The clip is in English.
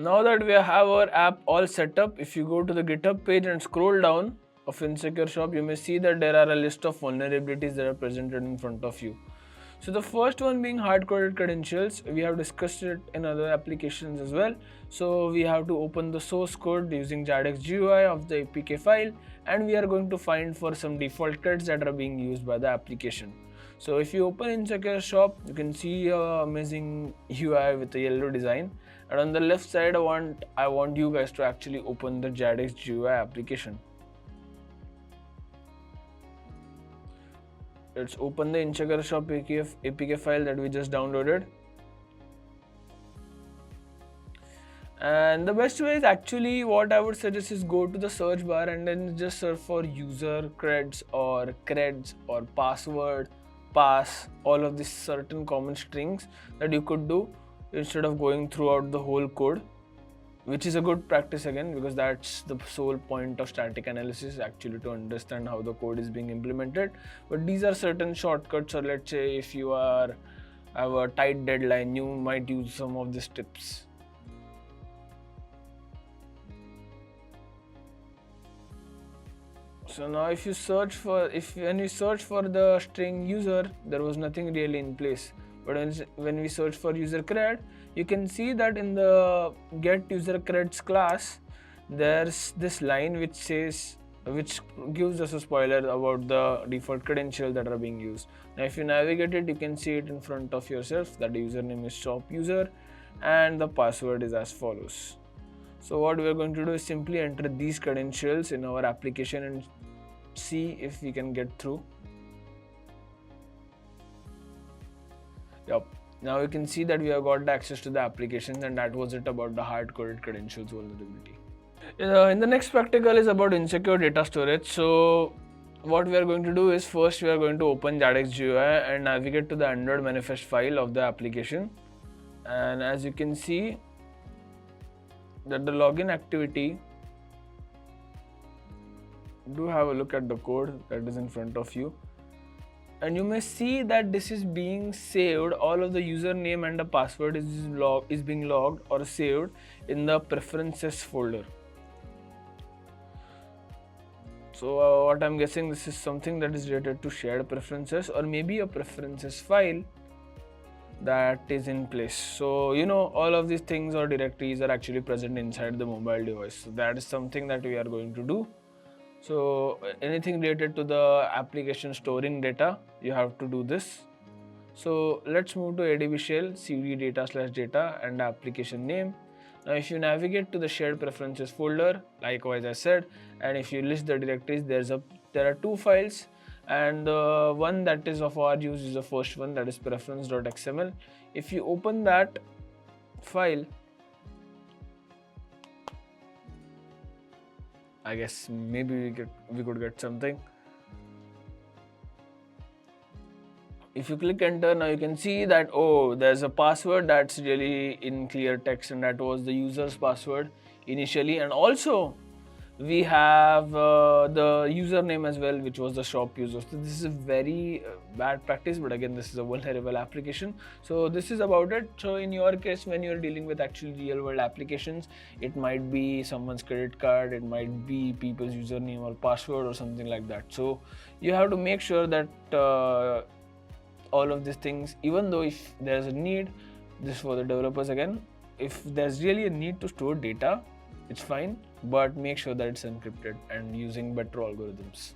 Now that we have our app all set up, if you go to the GitHub page and scroll down of InsecureShop, you may see that there are a list of vulnerabilities that are presented in front of you. So the first one being hard-coded credentials. We have discussed it in other applications as well. So we have to open the source code using JADX GUI of the APK file, and we are going to find for some default creds that are being used by the application. So if you open InsecureShop, you can see an amazing UI with a yellow design, and on the left side I want you guys to actually open the JADX GUI application. Let's open the InsecureShop APK file that we just downloaded. And the best way is actually, what I would suggest is go to the search bar and then just search for user creds or password, pass, all of these certain common strings that you could do instead of going throughout the whole code, which is a good practice again, because that's the sole point of static analysis, actually, to understand how the code is being implemented. But these are certain shortcuts, or let's say if you have a tight deadline, you might use some of these tips. So now when you search for the string user, there was nothing really in place. But when we search for user cred, you can see that in the get user creds class, there's this line which gives us a spoiler about the default credentials that are being used. Now if you navigate it, you can see it in front of yourself that the username is shop user and the password is as follows. So what we are going to do is simply enter these credentials in our application and see if we can get through. Yep. Now you can see that we have got access to the applications, and that was it about the hard-coded credentials vulnerability. In the next practical is about insecure data storage. So what we are going to do is, first we are going to open JADX GUI and navigate to the Android manifest file of the application. And as you can see that the login activity, do have a look at the code that is in front of you. And you may see that this is being saved, all of the username and the password is being logged or saved in the preferences folder. So what I'm guessing, this is something that is related to shared preferences, or maybe a preferences file that is in place. So all of these things or directories are actually present inside the mobile device. So that is something that we are going to do. So anything related to the application storing data, you have to do this. So let's move to ADB shell, cd data/data and application name. Now if you navigate to the shared preferences folder, likewise I said, and if you list the directories, there are two files, and the one that is of our use is the first one, that is preference.xml. If you open that file, I guess maybe we could get something. If you click enter, now you can see that, oh, there's a password that's really in clear text, and that was the user's password initially, and also we have the username as well, which was the shop user. So this is a very bad practice, but again, this is a vulnerable application. So this is about it. So in your case, when you're dealing with actually real world applications, it might be someone's credit card, it might be people's username or password or something like that. So you have to make sure that all of these things, even though if there's a need, this for the developers again, if there's really a need to store data, it's fine, but make sure that it's encrypted and using better algorithms.